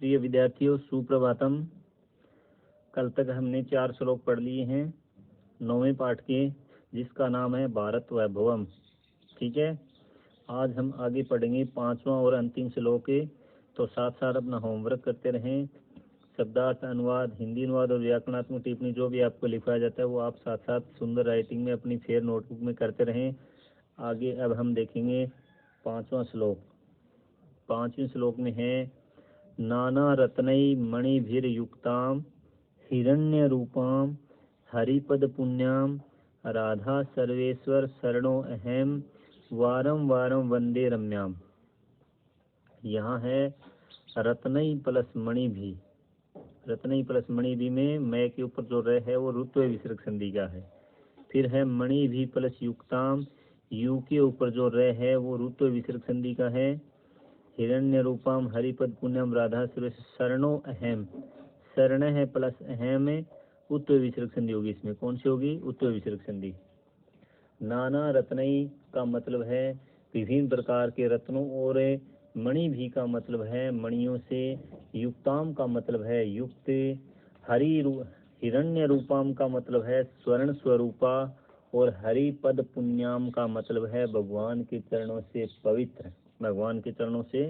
प्रिय विद्यार्थियों, सुप्रभातम। कल तक हमने 4 श्लोक पढ़ लिए हैं 9वें पाठ के, जिसका नाम है भारत वैभवम। ठीक है, आज हम आगे पढ़ेंगे 5वां और अंतिम श्लोक है। तो साथ साथ अपना होमवर्क करते रहें। शब्दार्थ अनुवाद, हिंदी अनुवाद और व्याकरणात्मक टिप्पणी जो भी आपको लिखवाया जाता है वो आप साथ साथ सुंदर राइटिंग में अपनी फेयर नोटबुक में करते रहें। आगे अब हम देखेंगे 5वां श्लोक। 5वें श्लोक में है नाना रत्नई मणिभिर्युक्ताम हिरण्य रूपाम हरिपद पुण्याम राधा सर्वेश्वर शरणो अहम वारम वारम वंदे रम्याम। यहाँ है रत्नई प्लस मणि भी। रत्नई प्लस मणि भी में मैं के ऊपर जो रह है वो रुत्व विसर्ग संधि का है। फिर है मणि भी प्लस युक्ताम, यू के ऊपर जो रह है वो रुत्व विसर्ग संधि का है। हिरण्य रूपम हरिपद पुण्यम राधा सर्वेश्वर शरणो अहम, शरण है प्लस अहम है, उत्व विसर्ग संधि होगी। इसमें कौन सी होगी? उत्व विसर्ग संधि। नाना रत्नई का मतलब है विभिन्न प्रकार के रत्नों, और मणि भी का मतलब है मणियों से, युक्ताम का मतलब है युक्त, हिरण्य रूपम का मतलब है स्वर्ण स्वरूपा, और हरिपद पुण्याम का मतलब है भगवान के चरणों से पवित्र, भगवान के चरणों से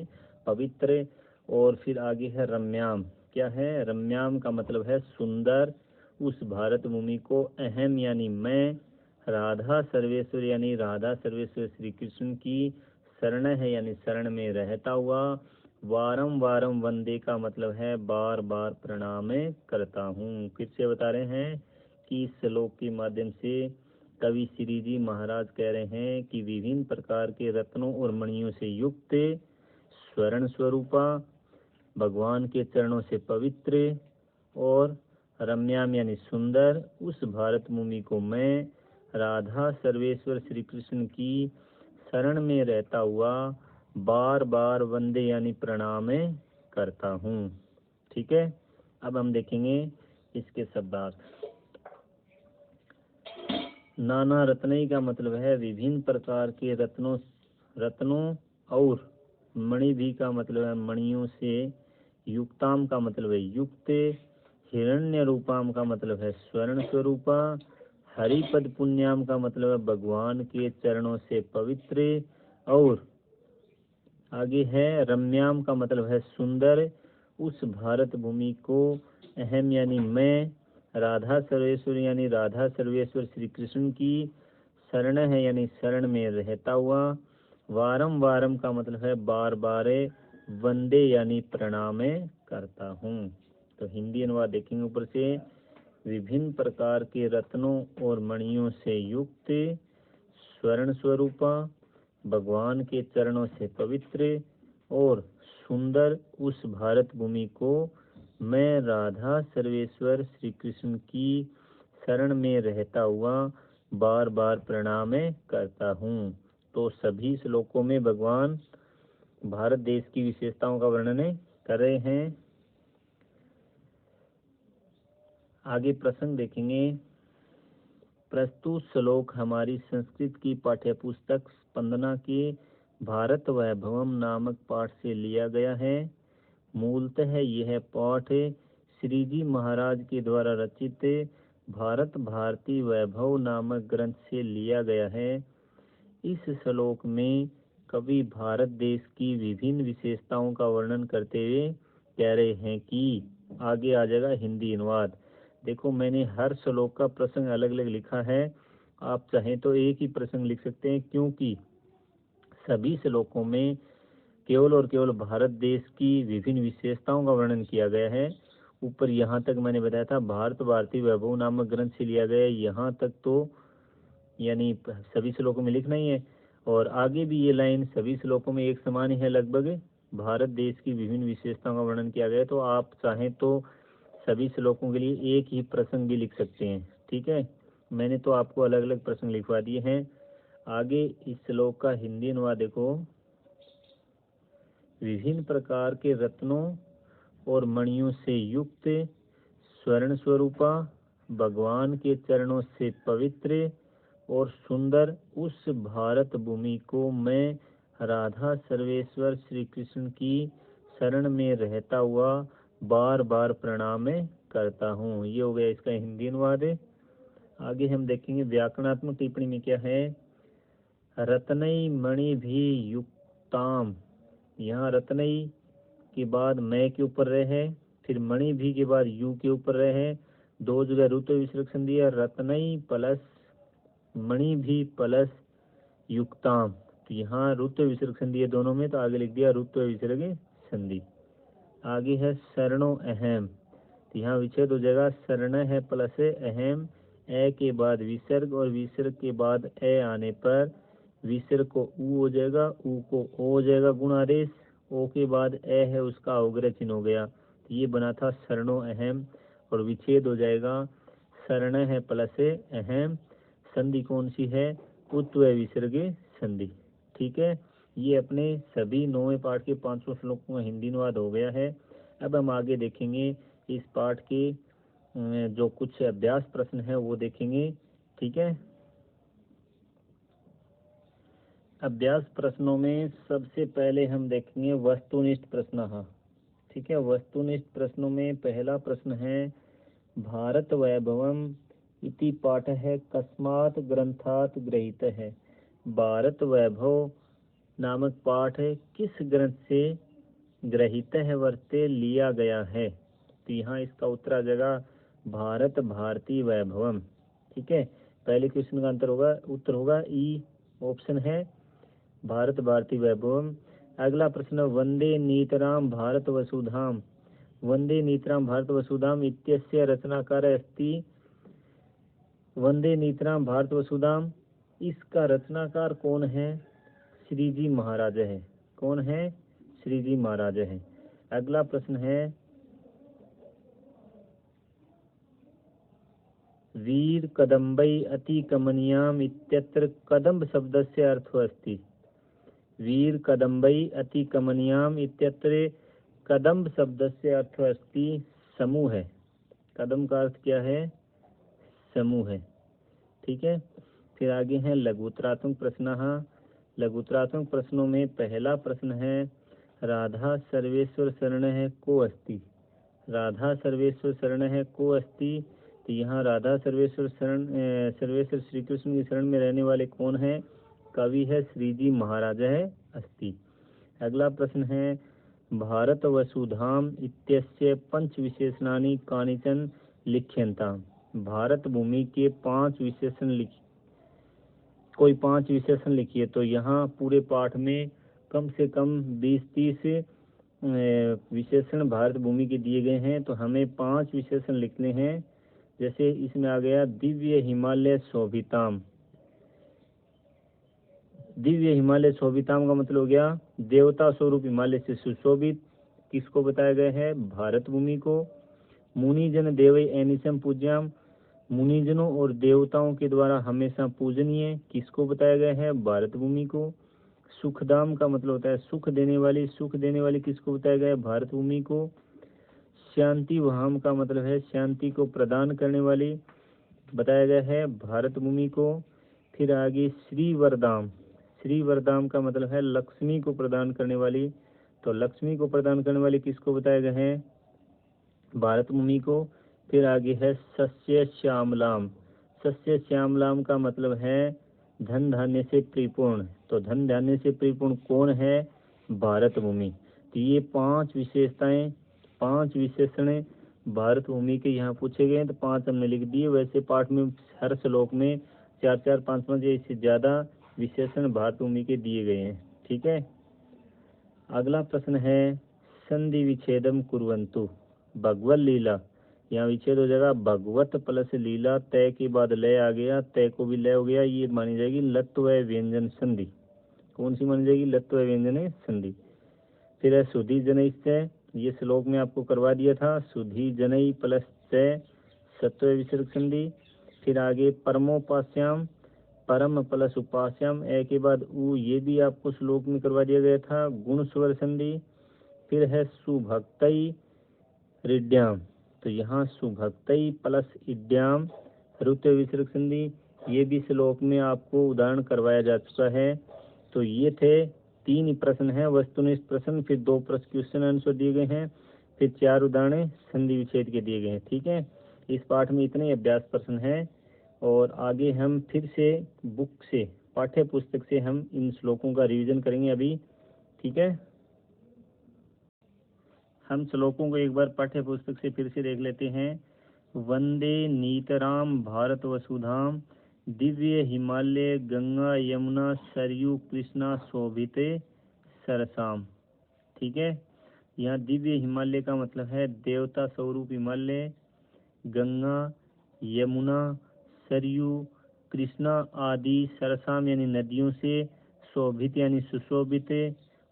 पवित्र। और फिर आगे है रम्याम। क्या है? रम्याम का मतलब है सुंदर, उस भारत भूमि को, अहम यानी मैं, राधा सर्वेश्वर यानी राधा सर्वेश्वर श्री कृष्ण की शरण है यानी शरण में रहता हुआ, वारम वारम वंदे का मतलब है बार बार प्रणाम करता हूँ। फिर से बता रहे हैं कि इस श्लोक के माध्यम से कवि श्री जी महाराज कह रहे हैं कि विभिन्न प्रकार के रत्नों और मणियों से युक्त, स्वर्ण स्वरूपा, भगवान के चरणों से पवित्र, और रम्याम यानी सुंदर, उस भारत भूमि को मैं राधा सर्वेश्वर श्री कृष्ण की शरण में रहता हुआ बार बार वंदे यानी प्रणाम करता हूँ। ठीक है, अब हम देखेंगे इसके शब्दार्थ। नाना रत्नई का मतलब है विभिन्न प्रकार के रत्नों और मणि भी का मतलब है मणियों से, युक्ताम का मतलब है युक्त, हिरण्य रूपाम का मतलब है स्वर्ण स्वरूपा, हरिपद पुण्याम का मतलब है भगवान के चरणों से पवित्र, और आगे है रम्याम का मतलब है सुंदर, उस भारत भूमि को, अहम यानी मैं, राधा सर्वेश्वर यानी राधा सर्वेश्वर श्री कृष्ण की शरण है यानी शरण में रहता हुआ, वारम वारम का मतलब है बार बार, वंदे यानी प्रणाम करता हूँ। तो हिंदी अनुवाद देखेंगे ऊपर से। विभिन्न प्रकार के रत्नों और मणियों से युक्त, स्वर्ण स्वरूपा, भगवान के चरणों से पवित्र और सुंदर, उस भारत भूमि को मैं राधा सर्वेश्वर श्री कृष्ण की शरण में रहता हुआ बार बार प्रणाम करता हूँ। तो सभी श्लोकों में भगवान भारत देश की विशेषताओं का वर्णन कर रहे हैं। आगे प्रसंग देखेंगे। प्रस्तुत श्लोक हमारी संस्कृत की पाठ्यपुस्तक स्पंदना के भारत वैभवम नामक पाठ से लिया गया है। मूलतः यह पाठ श्री जी महाराज के द्वारा रचित भारत भारती वैभव नामक ग्रंथ से लिया गया है। इस श्लोक में कवि भारत देश की विभिन्न विशेषताओं का वर्णन करते हुए कह रहे हैं कि, आगे आ जाएगा हिंदी अनुवाद। देखो, मैंने हर श्लोक का प्रसंग अलग अलग लिखा है। आप चाहें तो एक ही प्रसंग लिख सकते हैं, क्योंकि सभी श्लोकों में केवल और केवल भारत देश की विभिन्न विशेषताओं का वर्णन किया गया है। ऊपर यहाँ तक मैंने बताया था भारत भारती वैभव नामक ग्रंथ से लिया गया है, यहाँ तक तो यानी सभी श्लोकों में लिखना ही है। और आगे भी ये लाइन सभी श्लोकों में एक समान ही है लगभग, भारत देश की विभिन्न विशेषताओं का वर्णन किया गया है। तो आप चाहें तो सभी श्लोकों के लिए एक ही प्रसंग भी लिख सकते हैं। ठीक है, मैंने तो आपको अलग अलग प्रसंग लिखवा दिए हैं। आगे इस श्लोक का हिंदी अनुवाद देखो। विभिन्न प्रकार के रत्नों और मणियों से युक्त, स्वर्ण स्वरूपा, भगवान के चरणों से पवित्र और सुंदर, उस भारत भूमि को मैं राधा सर्वेश्वर श्री कृष्ण की शरण में रहता हुआ बार बार प्रणाम करता हूँ। ये हो गया इसका हिंदी अनुवाद। आगे हम देखेंगे व्याकरणात्मक टिप्पणी में क्या है। रत्नई मणि भी युक्ताम, यहाँ रत्नई के बाद मैं के ऊपर रहे, फिर मणि भी के बाद यू के ऊपर रहे, दो जगह रुत्व विसर्ग संधि है। रत्नई प्लस मणि भी प्लस युक्ताम, तो यहाँ रुत्व विसर्ग संधि है दोनों में, तो आगे लिख दिया रुत्व विसर्ग संधि। आगे है शरणो अहम, तो यहाँ विच्छेद हो जाएगा। शरण है प्लस अहम, ए के बाद विसर्ग और विसर्ग के बाद ए आने पर विसर्ग को ऊ हो जाएगा, ऊ को ओ हो जाएगा गुण आदेश, ओ के बाद ए है उसका अवग्रह चिन्ह हो गया। तो ये बना था शरणो अहम, और विच्छेद हो जाएगा शरण है प्लस अहम, संधि कौन सी है, उत्व विसर्ग संधि। ठीक है, ये अपने सभी 9वें पाठ के 500 श्लोकों का हिंदी अनुवाद हो गया है। अब हम आगे देखेंगे इस पाठ के जो कुछ अभ्यास प्रश्न है वो देखेंगे। ठीक है, अभ्यास प्रश्नों में सबसे पहले हम देखेंगे वस्तुनिष्ठ प्रश्न। ठीक है, वस्तुनिष्ठ प्रश्नों में पहला प्रश्न है भारत वैभवम इति पाठ है कस्मात् ग्रंथात् गृहीत है। भारत वैभव नामक पाठ किस ग्रंथ से गृहीत है वर्ते लिया गया है। तो यहाँ इसका उत्तर आ जाएगा भारत भारती वैभवम। ठीक है, पहले क्वेश्चन का उत्तर होगा ई ऑप्शन है भारत भारती वैभवम। अगला प्रश्न वंदे नीतराम भारत वसुधाम, वंदे नीतराम भारत वसुधाम इत्यस्य रचनाकार अस्ति। वंदे नीतराम भारत वसुधाम, इसका रचनाकार कौन है, श्री जी महाराज है। कौन है, श्री जी महाराज है। अगला प्रश्न है वीर कदम्बई अति कमनीयाम इत्यत्र कदम्ब शब्दस्य अर्थो अस्ति। वीर कदम्बई अति कमनीयाम इत्यत्र कदम्ब शब्दस्य अर्थो अस्ति समूह है। कदम का अर्थ क्या है, समूह है। ठीक है, फिर आगे है लघुत्तरात्मक प्रश्न। लघुत्तरात्मक प्रश्नों में पहला प्रश्न है राधा सर्वेश्वर शरण है को अस्ति। राधा सर्वेश्वर शरण है को अस्ति, तो यहाँ राधा सर्वेश्वर श्री कृष्ण की शरण में रहने वाले कौन है, कवि है श्री जी महाराज है अस्ति। अगला प्रश्न है भारत वसुधाम इत्यस्य पंच विशेषणानि कानिचन लिख्यन्ताम्। भारत भूमि के 5 विशेषण कोई 5 विशेषण लिखिए। तो यहाँ पूरे पाठ में कम से कम 20-30 विशेषण भारत भूमि के दिए गए हैं, तो हमें 5 विशेषण लिखने हैं। जैसे इसमें आ गया दिव्य हिमालय शोभिताम। दिव्य हिमालय शोभिताम का मतलब हो गया देवता स्वरूप हिमालय से सुशोभित। किसको बताया गया है, भारत भूमि को। मुनिजन देवै एनिसम पूज्याम, मुनिजनों और देवताओं के द्वारा हमेशा पूजनीय। किसको बताया गया है, भारत भूमि को। सुखदाम का मतलब होता है सुख देने वाली। सुख देने वाली किसको बताया गया है, भारत भूमि को। शांति वहाम का मतलब है शांति को प्रदान करने वाली, बताया गया है भारत भूमि को। फिर आगे श्री वरदाम, श्री वरदाम का मतलब है लक्ष्मी को प्रदान करने वाली। तो लक्ष्मी को प्रदान करने वाली किसको बताया गया है, भारत भूमि को। फिर आगे है सस्य श्यामलाम। सस्य श्यामलाम का मतलब है धन धान्य से परिपूर्ण। तो धन धान्य से परिपूर्ण कौन है, भारत भूमि। तो ये 5 विशेषताएं, 5 विशेषण भारत भूमि के यहाँ पूछे गए हैं, तो 5 हमने लिख दिए। वैसे पाठ में हर श्लोक में 4-4, 5-5 इससे ज्यादा विशेषण भारत भूमि के दिए गए हैं। ठीक है, अगला प्रश्न है संधि विच्छेदम कुर्वन्तु भगवत लीला। यहाँ विच्छेद हो जाएगा भगवत प्लस लीला, तय के बाद लय आ गया, तय को भी लय हो गया। ये मानी जाएगी लत्व व्यंजन संधि। कौन सी मानी जाएगी, लत्व व्यंजन संधि। फिर है सुधी जनई, ये श्लोक में आपको करवा दिया था। सुधी जनई प्लस तय सत्व विसर्ग संधि। फिर आगे परमोपास्याम, परम प्लस उपास्याम, ए के बाद उ, ये भी आपको श्लोक में करवा दिया गया था, गुण स्वर संधि। फिर है सुभक्तई रिड्याम, तो यहाँ सुभक्तई प्लस इड्याम रुत्व विसर्ग संधि। ये भी श्लोक में आपको उदाहरण करवाया जा चुका है। तो ये थे 3 ही प्रश्न है, वस्तुनिष्ठ प्रश्न, फिर 2 प्रश्न क्वेश्चन आंसर दिए गए हैं, फिर 4 उदाहरण संधि विच्छेद के दिए गए हैं। ठीक है, इस पाठ में इतने अभ्यास प्रश्न है। और आगे हम फिर से बुक से, पाठ्य पुस्तक से हम इन श्लोकों का रिवीजन करेंगे अभी। ठीक है, हम श्लोकों को एक बार पाठ्य पुस्तक से फिर से देख लेते हैं। वंदे नीतराम भारत वसुधाम, दिव्य हिमालय गंगा यमुना सरयू कृष्णा शोभिते सरसाम। ठीक है, यहाँ दिव्य हिमालय का मतलब है देवता स्वरूप हिमालय, गंगा, यमुना, सरयू, कृष्णा आदि सरसाम यानी नदियों से, शोभित यानी सुशोभित,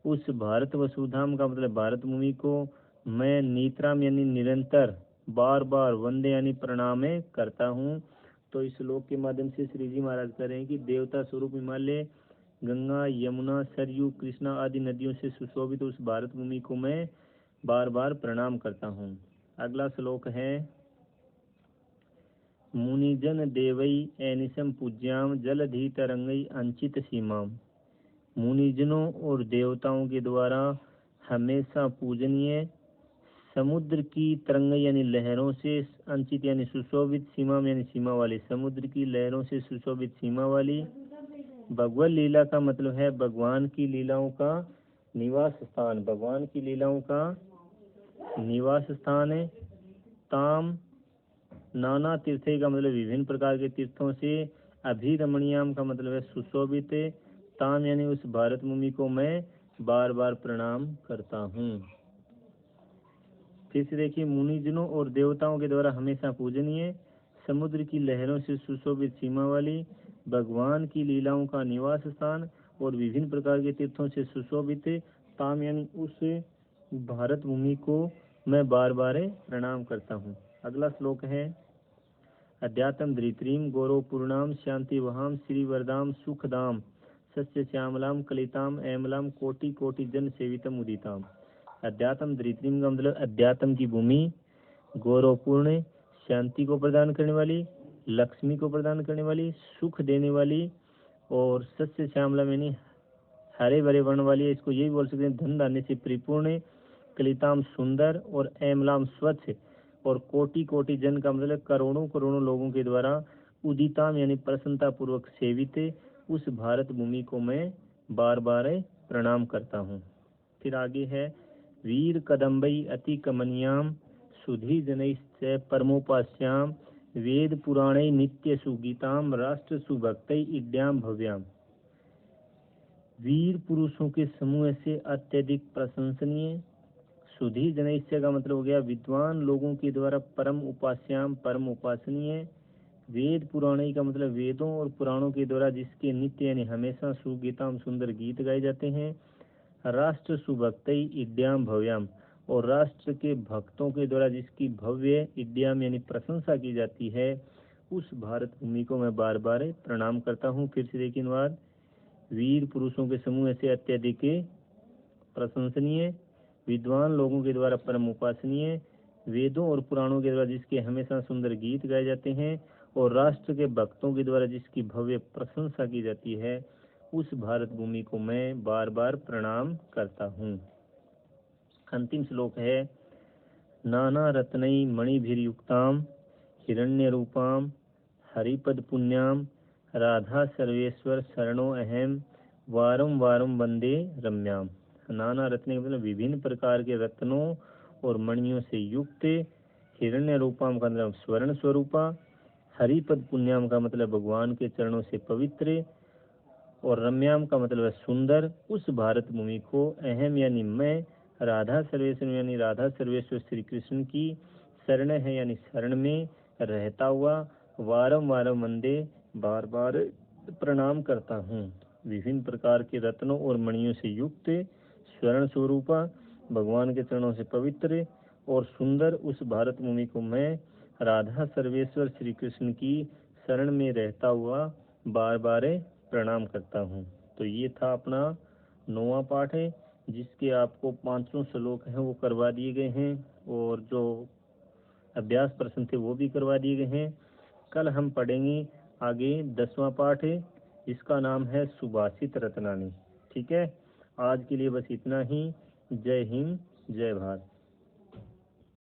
उस भारत वसुधाम का मतलब भारत भूमि को, मैं नीतराम यानी निरंतर, बार बार, वंदे यानी प्रणाम करता हूँ। तो इस श्लोक के माध्यम से श्री जी महाराज कह रहे हैं कि देवता स्वरूप हिमालय, गंगा, यमुना, सरयू, कृष्णा आदि नदियों से सुशोभित उस भारत भूमि को मैं बार बार प्रणाम करता हूँ। अगला श्लोक है, मुनिजन देवई एनिसम पूज्याम जलधि तरंगई अंचित सीमाम। मुनिजनों और देवताओं के द्वारा हमेशा पूजनीय, समुद्र की तरंग यानी लहरों से, अंचित यानी सुशोभित, सीमा यानी सीमा वाली, समुद्र की लहरों से सुशोभित सीमा वाली। भगवत लीला का मतलब है भगवान की लीलाओं का निवास स्थान, भगवान की लीलाओं का निवास स्थान है। ताम नाना तीर्थे का मतलब विभिन्न प्रकार के तीर्थों से, अभिरमणीयाम का मतलब है सुशोभित, ताम यानी उस भारत भूमि को मैं बार बार प्रणाम करता हूँ। फिर से देखिए, मुनिजनों और देवताओं के द्वारा हमेशा पूजनीय, समुद्र की लहरों से सुशोभित सीमा वाली, भगवान की लीलाओं का निवास स्थान और विभिन्न प्रकार के तीर्थों से सुशोभित, ताम यानी उस भारत भूमि को मैं बार बार प्रणाम करता हूँ। अगला श्लोक है, अध्यात्म धृत्रीम गौरव पूर्णाम शांति वहाम श्री वरदाम सुखदाम सस्य श्यामलाम कलिताम एमलाम कोटि कोटि जन सेवितम उदिताम। अध्यात्म धृत्रीम का मतलब अध्यात्म की भूमि, गौरवपूर्ण, शांति को प्रदान करने वाली, लक्ष्मी को प्रदान करने वाली, सुख देने वाली, और सस्य श्यामलाम यानी हरे भरे वर्ण वाली है, इसको यही बोल सकते हैं धन धान्य से परिपूर्ण, कलिताम सुंदर, और एमलाम स्वच्छ, और कोटि कोटि जन का मतलब करोड़ों करोड़ों लोगों के द्वारा उदिताम यानी प्रसन्नता पूर्वक सेवित उस भारत भूमि को मैं बार बार प्रणाम करता हूँ। फिर आगे है, वीर कदम्बई अति कमनियाम सुधी जनैश्च परमोपास्याम वेद पुराणे नित्य सुगीताम राष्ट्र सुभक्तई इड्याम भव्याम। वीर पुरुषों के समूह से अत्यधिक प्रशंसनीय, सुधी जनैश्य का मतलब हो गया विद्वान लोगों के द्वारा परम उपास्याम परम उपासनीय, वेद पुराणे का मतलब वेदों और पुराणों के द्वारा जिसके नित्य यानी हमेशा सुगीताम सुंदर गीत गाए जाते हैं, राष्ट्र सुभक्तई इड्याम भव्याम, और राष्ट्र के भक्तों के द्वारा जिसकी भव्य इड्याम यानी प्रशंसा की जाती है, उस भारत भूमि को मैं बार बार प्रणाम करता हूँ। फिर से देखिए अनुवाद, वीर पुरुषों के समूह से अत्यधिक प्रशंसनीय, विद्वान लोगों के द्वारा परम उपासनीय, वेदों और पुराणों के द्वारा जिसके हमेशा सुंदर गीत गाए जाते हैं, और राष्ट्र के भक्तों के द्वारा जिसकी भव्य प्रशंसा की जाती है, उस भारत भूमि को मैं बार बार प्रणाम करता हूँ। अंतिम श्लोक है, नाना रत्नई मणिभिर्युक्ताम हिरण्य रूपाम हरिपद पुण्याम राधा सर्वेश्वर शरणो अहम वारम वारम वंदे रम्याम। नाना रत्न मतलब विभिन्न प्रकार के रत्नों और मणियों से युक्त, हिरण्य रूपाम का मतलब स्वर्ण स्वरूपा, हरिपद पुण्याम का मतलब भगवान के चरणों से पवित्र, और रम्याम का मतलब है सुंदर, उस भारत भूमि को अहम यानी मैं, राधा सर्वेश्वर यानी राधा सर्वेश्वर श्री कृष्ण की शरण है यानी शरण में रहता हुआ, वारम वारम वंदे बार बार प्रणाम करता हूँ। विभिन्न प्रकार के रत्नों और मणियों से युक्त, स्वर्ण स्वरूपा, भगवान के चरणों से पवित्र और सुंदर उस भारत भूमि को मैं राधा सर्वेश्वर श्री कृष्ण की शरण में रहता हुआ बार बार प्रणाम करता हूँ। तो ये था अपना 9वां पाठ है, जिसके आपको 5 श्लोक हैं वो करवा दिए गए हैं, और जो अभ्यास प्रश्न थे वो भी करवा दिए गए हैं। कल हम पढ़ेंगे आगे 10वां पाठ है, जिसका नाम है सुभाषित रत्नानी। ठीक है, आज के लिए बस इतना ही। जय हिंद, जय भारत।